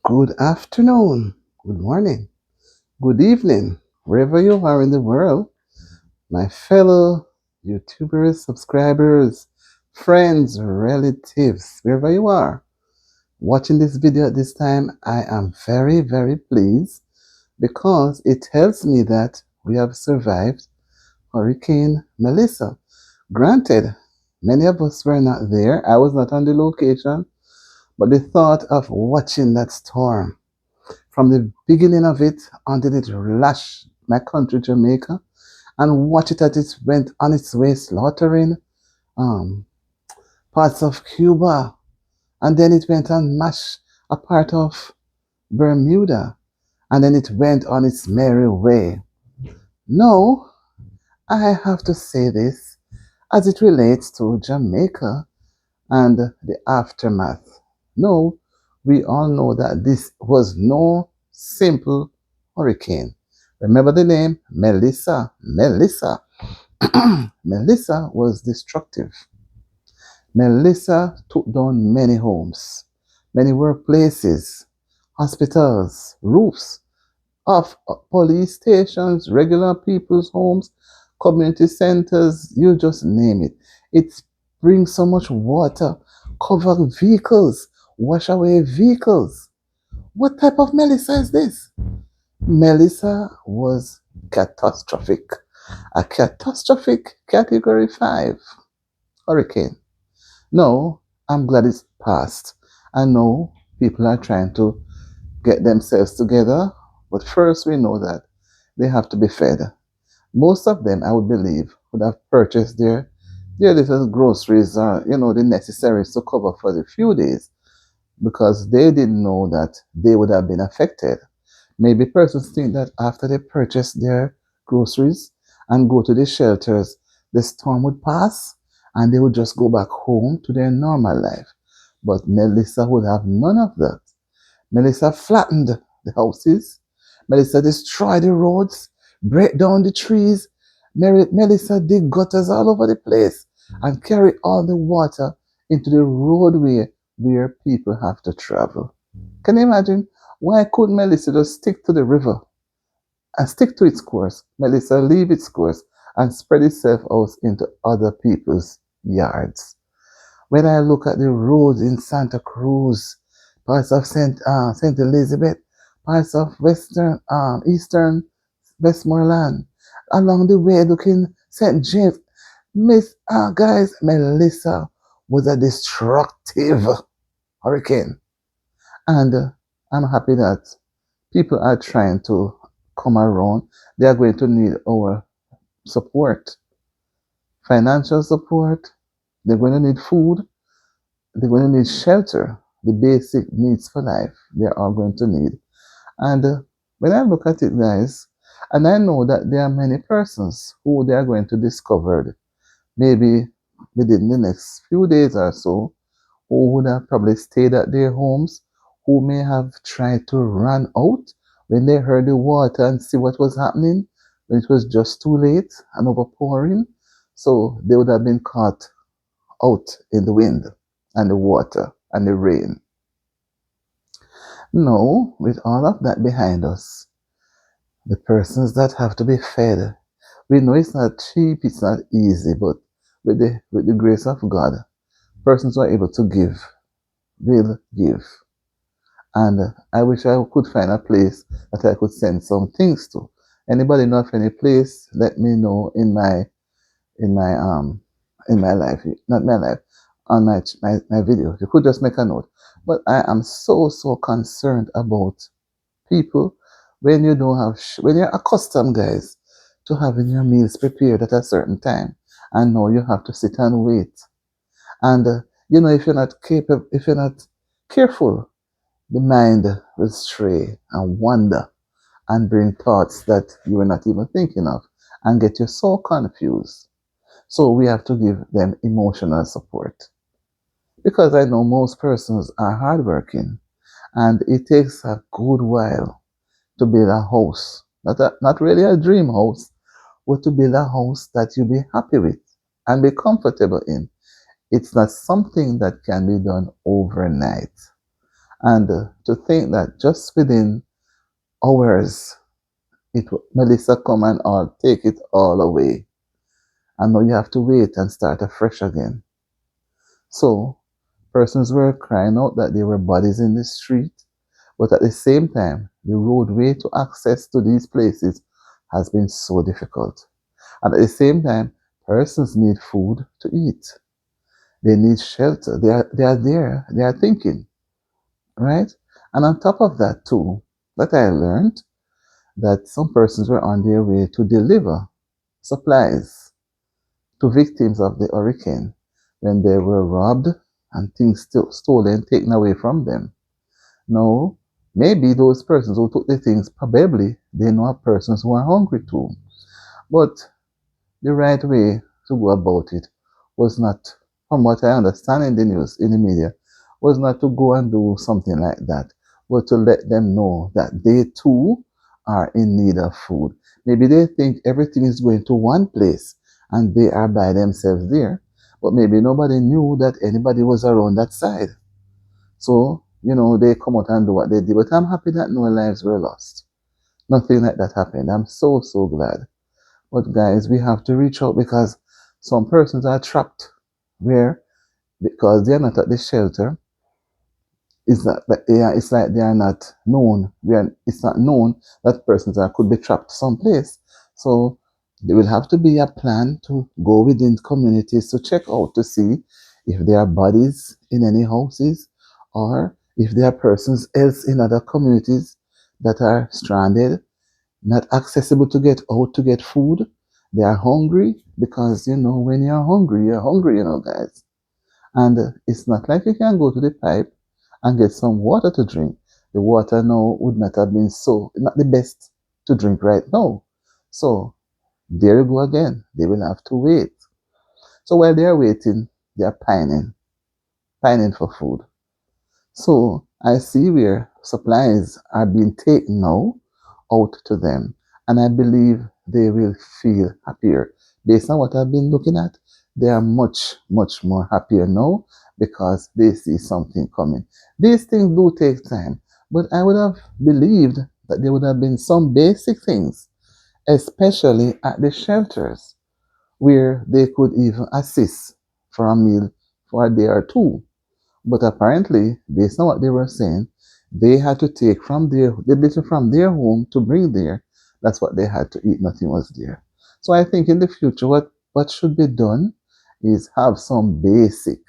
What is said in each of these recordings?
Good afternoon, good morning, good evening, wherever you are in the world, my fellow YouTubers, subscribers, friends, relatives, wherever you are. Watching this video at this time, I am very, very pleased because it tells me that we have survived Hurricane Melissa. Granted, many of us were not there. I was not on the location, but the thought of watching that storm from the beginning of it until it lashed my country, Jamaica, and watch it as it went on its way slaughtering um, parts of Cuba, and then it went and mashed a part of Bermuda, and then it went on its merry way. No, I have to say this as it relates to Jamaica and the aftermath. No, we all know that this was no simple hurricane. Remember the name? Melissa. Melissa. Melissa was destructive. Melissa took down many homes, many workplaces, hospitals, roofs of police stations, regular people's homes, community centers, you just name it. It brings so much water, cover vehicles, wash away vehicles. What type of Melissa is this? Melissa was catastrophic. A catastrophic category 5 hurricane. No, I'm glad it's passed. I know people are trying to get themselves together, but first we know that they have to be fed. Most of them, I would believe, would have purchased their little groceries or, the necessaries to cover for the few days because they didn't know that they would have been affected. Maybe persons think that after they purchase their groceries and go to the shelters, the storm would pass and they would just go back home to their normal life. But Melissa would have none of that. Melissa flattened the houses. Melissa destroyed the roads, break down the trees. Melissa dig gutters all over the place and carry all the water into the roadway where people have to travel. Can you imagine? Why couldn't Melissa just stick to the river and stick to its course? Melissa leave its course and spread itself out into other people's yards. When I look at the roads in Santa Cruz, parts of Saint Elizabeth, parts of Eastern Westmoreland, along the way looking St. James, guys, Melissa was a destructive hurricane. And I'm happy that people are trying to come around. They are going to need our support, financial support. They're going to need food. They're going to need shelter, the basic needs for life. They're all going to need. And when I look at it, guys, and I know that there are many persons who they are going to discover maybe within the next few days or so, who would have probably stayed at their homes, who may have tried to run out when they heard the water and see what was happening, when it was just too late and overpouring. So they would have been caught out in the wind and the water and the rain. No, with all of that behind us, the persons that have to be fed, we know it's not cheap, it's not easy, but with the grace of God, persons who are able to give will give. And I wish I could find a place that I could send some things to. Anybody know of any place? Let me know in my in my life, not my life, on my video. You could just make a note. But I am so concerned about people when you don't have when you're accustomed, guys, to having your meals prepared at a certain time, and now you have to sit and wait. And if you're not capable, if you're not careful, the mind will stray and wander and bring thoughts that you were not even thinking of and get you so confused. So we have to give them emotional support. Because I know most persons are hardworking and it takes a good while to build a house. Not really a dream house, but to build a house that you'll be happy with and be comfortable in. It's not something that can be done overnight. And to think that just within hours, Melissa come and all take it all away. And now you have to wait and start afresh again. So persons were crying out that there were bodies in the street, but at the same time, the roadway to access to these places has been so difficult. And at the same time, persons need food to eat. They need shelter. They are there. They are thinking, right? And on top of that too, that I learned that some persons were on their way to deliver supplies to victims of the hurricane when they were robbed and things stolen, taken away from them. Now, maybe those persons who took the things, probably they know persons who are hungry too. But the right way to go about it was not, from what I understand in the news, in the media, was not to go and do something like that, but to let them know that they too are in need of food. Maybe they think everything is going to one place and they are by themselves there, but maybe nobody knew that anybody was around that side. So, they come out and do what they did. But I'm happy that no lives were lost. Nothing like that happened. I'm so, so glad. But guys, we have to reach out because some persons are trapped where, because they're not at the shelter, it's like they are not known. It's not known that persons could be trapped someplace. So there will have to be a plan to go within communities to check out to see if there are bodies in any houses or if there are persons else in other communities that are stranded, not accessible to get out to get food. They are hungry because when you're hungry, guys. And it's not like you can go to the pipe and get some water to drink. The water now would not have been not the best to drink right now. So there you go again. They will have to wait. So while they are waiting, they are pining for food. So I see where supplies are being taken now out to them. And I believe they will feel happier. Based on what I've been looking at, they are much, much more happier now because they see something coming. These things do take time, but I would have believed that there would have been some basic things, especially at the shelters, where they could even assist for a meal for a day or two. But apparently, based on what they were saying, they had to take from the little from their home to bring there. That's what they had to eat. Nothing was there. So I think in the future, what should be done is have some basic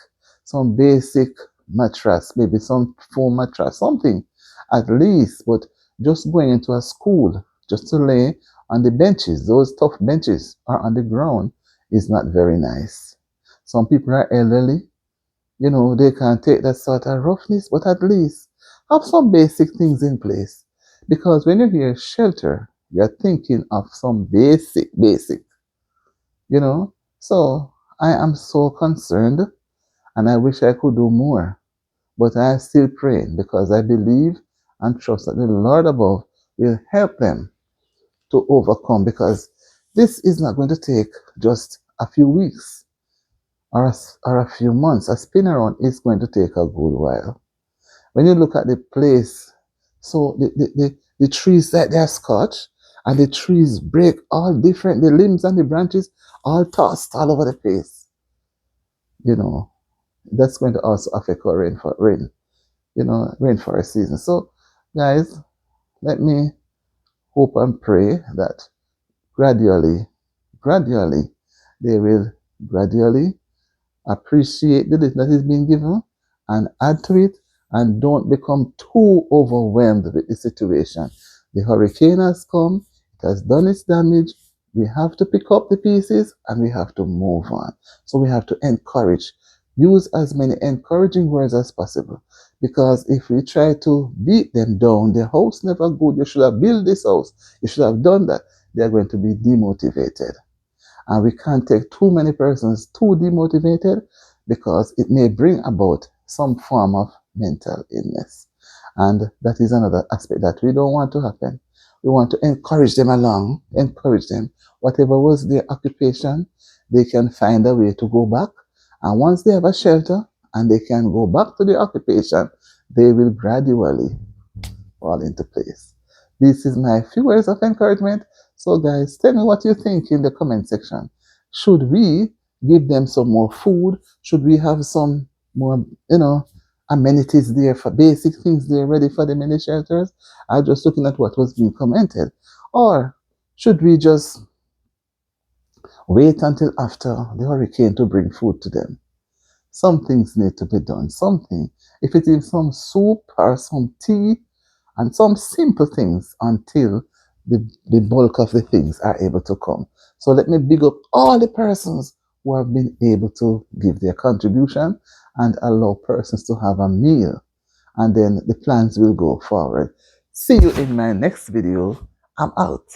mattress, maybe some foam mattress, something at least. But just going into a school just to lay on the benches, those tough benches, or on the ground, is not very nice. Some people are elderly, they can't take that sort of roughness, but at least have some basic things in place. Because when you hear shelter, you're thinking of some basic, you know. So I am so concerned and I wish I could do more. But I still pray because I believe and trust that the Lord above will help them to overcome because this is not going to take just a few weeks or a few months. A spin around is going to take a good while. When you look at the place, so the trees that they are scorched and the trees break all different, the limbs and the branches all tossed all over the place. That's going to also affect our rainforest season. So, guys, let me hope and pray that gradually, gradually, they will gradually appreciate the little that is being given and add to it and don't become too overwhelmed with the situation. The hurricane has come, it has done its damage. We have to pick up the pieces and we have to move on. So we have to encourage, use as many encouraging words as possible. Because if we try to beat them down, the house never good, you should have built this house, you should have done that, they are going to be demotivated. And we can't take too many persons too demotivated because it may bring about some form of mental illness. And that is another aspect that we don't want to happen. We want to encourage them along, encourage them. Whatever was their occupation, they can find a way to go back. And once they have a shelter and they can go back to their occupation, they will gradually fall into place. This is my few words of encouragement. So, guys, tell me what you think in the comment section. Should we give them some more food? Should we have some more, amenities there for basic things there ready for them in the shelters? I'm just looking at what was being commented. Or should we just wait until after the hurricane to bring food to them? Some things need to be done. Something. If it is some soup or some tea, and some simple things until the bulk of the things are able to come. So let me big up all the persons who have been able to give their contribution and allow persons to have a meal. And then the plans will go forward. See you in my next video. I'm out.